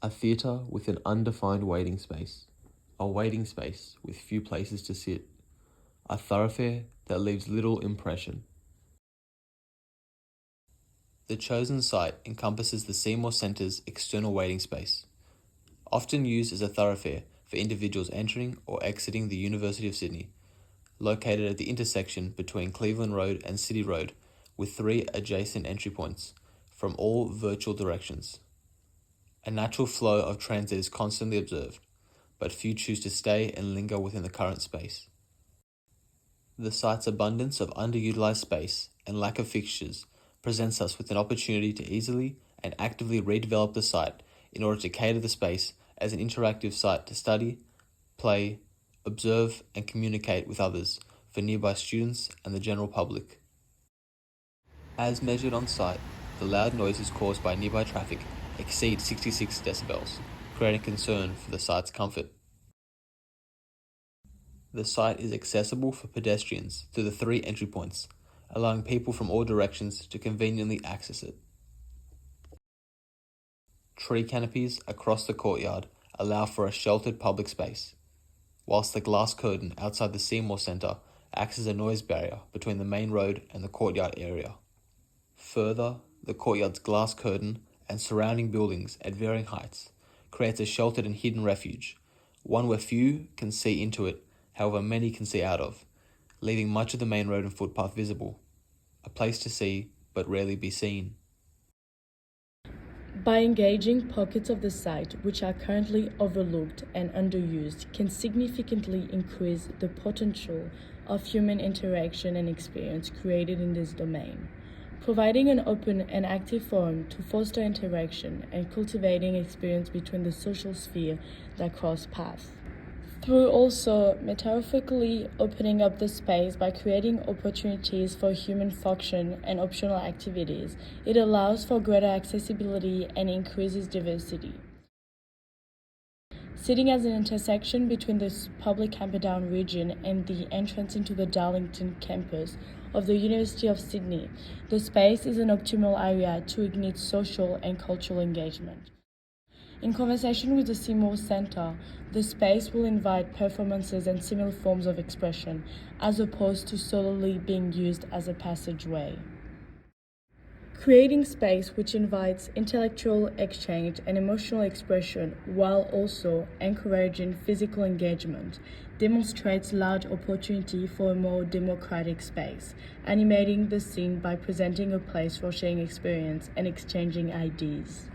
A theatre with an undefined waiting space. A waiting space with few places to sit. A thoroughfare that leaves little impression. The chosen site encompasses the Seymour Centre's external waiting space, often used as a thoroughfare for individuals entering or exiting the University of Sydney, located at the intersection between Cleveland Road and City Road, with 3 adjacent entry points from all virtual directions. A natural flow of transit is constantly observed, but few choose to stay and linger within the current space. The site's abundance of underutilized space and lack of fixtures presents us with an opportunity to easily and actively redevelop the site in order to cater the space as an interactive site to study, play, observe, and communicate with others for nearby students and the general public. As measured on site, the loud noises caused by nearby traffic exceed 66 decibels, creating concern for the site's comfort. The site is accessible for pedestrians through the 3 entry points, allowing people from all directions to conveniently access it. Tree canopies across the courtyard allow for a sheltered public space, whilst the glass curtain outside the Seymour Centre acts as a noise barrier between the main road and the courtyard area. Further, the courtyard's glass curtain and surrounding buildings at varying heights creates a sheltered and hidden refuge, one where few can see into it, however many can see out of, leaving much of the main road and footpath visible, a place to see but rarely be seen. By engaging pockets of the site which are currently overlooked and underused can significantly increase the potential of human interaction and experience created in this domain, providing an open and active forum to foster interaction and cultivating experience between the social sphere that cross paths. Through also metaphorically opening up the space by creating opportunities for human function and optional activities, it allows for greater accessibility and increases diversity. Sitting as an intersection between the public Camperdown region and the entrance into the Darlington campus of the University of Sydney, the space is an optimal area to ignite social and cultural engagement. In conversation with the Seymour Centre, the space will invite performances and similar forms of expression, as opposed to solely being used as a passageway. Creating space which invites intellectual exchange and emotional expression while also encouraging physical engagement demonstrates large opportunity for a more democratic space, animating the scene by presenting a place for sharing experience and exchanging ideas.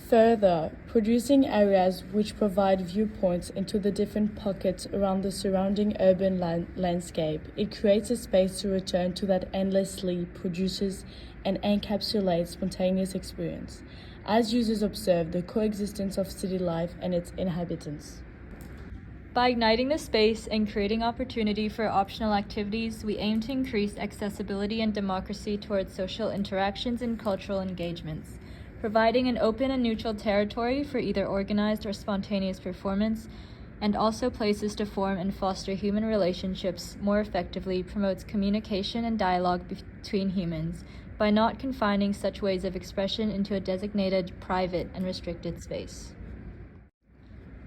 Further, producing areas which provide viewpoints into the different pockets around the surrounding urban landscape, it creates a space to return to that endlessly produces and encapsulates spontaneous experience, as users observe the coexistence of city life and its inhabitants. By igniting the space and creating opportunity for optional activities, we aim to increase accessibility and democracy towards social interactions and cultural engagements, providing an open and neutral territory for either organized or spontaneous performance, and also places to form and foster human relationships more effectively, promotes communication and dialogue between humans by not confining such ways of expression into a designated, private, and restricted space.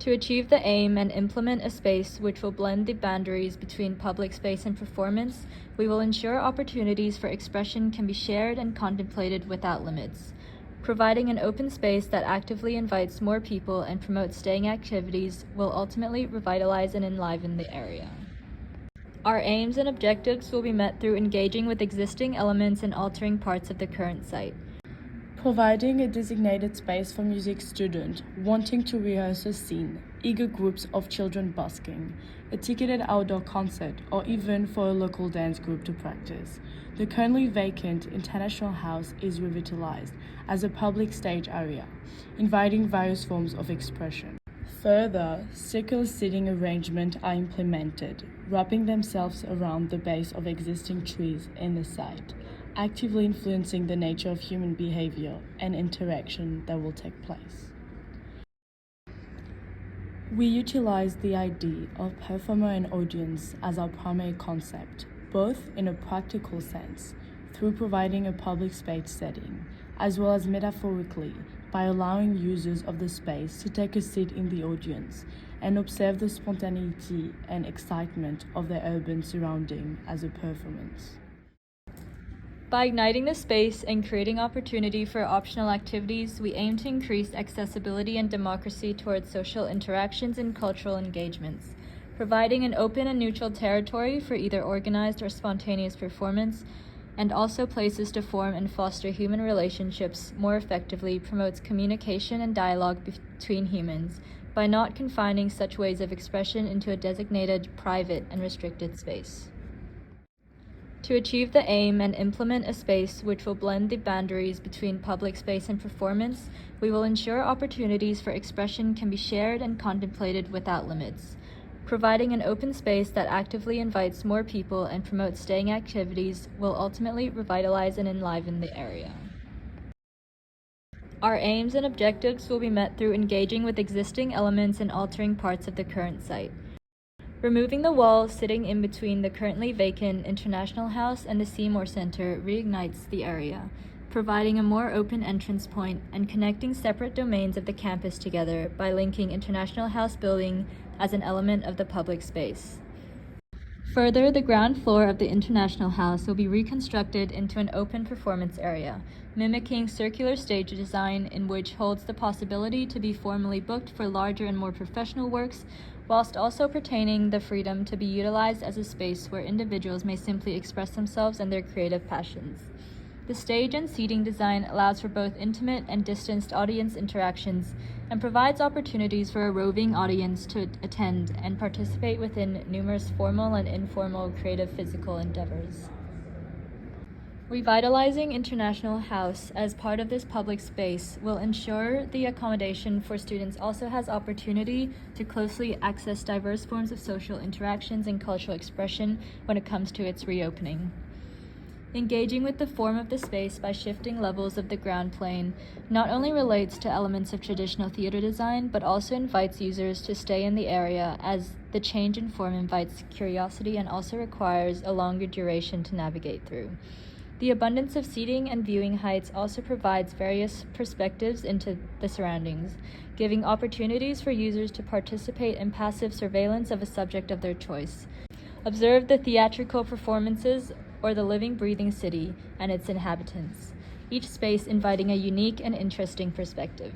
To achieve the aim and implement a space which will blend the boundaries between public space and performance, we will ensure opportunities for expression can be shared and contemplated without limits, providing an open space that actively invites more people and promotes staying activities will ultimately revitalize and enliven the area. Our aims and objectives will be met through engaging with existing elements and altering parts of the current site. Providing a designated space for music students wanting to rehearse a scene, eager groups of children busking, a ticketed outdoor concert, or even for a local dance group to practice. The currently vacant International House is revitalized as a public stage area, inviting various forms of expression. Further, circular seating arrangements are implemented, wrapping themselves around the base of existing trees in the site, actively influencing the nature of human behavior and interaction that will take place. We utilize the idea of performer and audience as our primary concept, both in a practical sense, through providing a public space setting, as well as metaphorically, by allowing users of the space to take a seat in the audience and observe the spontaneity and excitement of their urban surrounding as a performance. By igniting the space and creating opportunity for optional activities, we aim to increase accessibility and democracy towards social interactions and cultural engagements, providing an open and neutral territory for either organized or spontaneous performance, and also places to form and foster human relationships more effectively promotes communication and dialogue between humans by not confining such ways of expression into a designated, private, and restricted space. To achieve the aim and implement a space which will blend the boundaries between public space and performance, we will ensure opportunities for expression can be shared and contemplated without limits. Providing an open space that actively invites more people and promotes staying activities will ultimately revitalize and enliven the area. Our aims and objectives will be met through engaging with existing elements and altering parts of the current site. Removing the wall sitting in between the currently vacant International House and the Seymour Center reignites the area, providing a more open entrance point and connecting separate domains of the campus together by linking International House building as an element of the public space. Further, the ground floor of the International House will be reconstructed into an open performance area, mimicking circular stage design in which holds the possibility to be formally booked for larger and more professional works, whilst also pertaining the freedom to be utilized as a space where individuals may simply express themselves and their creative passions. The stage and seating design allows for both intimate and distanced audience interactions and provides opportunities for a roving audience to attend and participate within numerous formal and informal creative physical endeavors. Revitalizing International House as part of this public space will ensure the accommodation for students also has opportunity to closely access diverse forms of social interactions and cultural expression when it comes to its reopening. Engaging with the form of the space by shifting levels of the ground plane not only relates to elements of traditional theater design, but also invites users to stay in the area as the change in form invites curiosity and also requires a longer duration to navigate through. The abundance of seating and viewing heights also provides various perspectives into the surroundings, giving opportunities for users to participate in passive surveillance of a subject of their choice. Observe the theatrical performances or the living, breathing city and its inhabitants, each space inviting a unique and interesting perspective.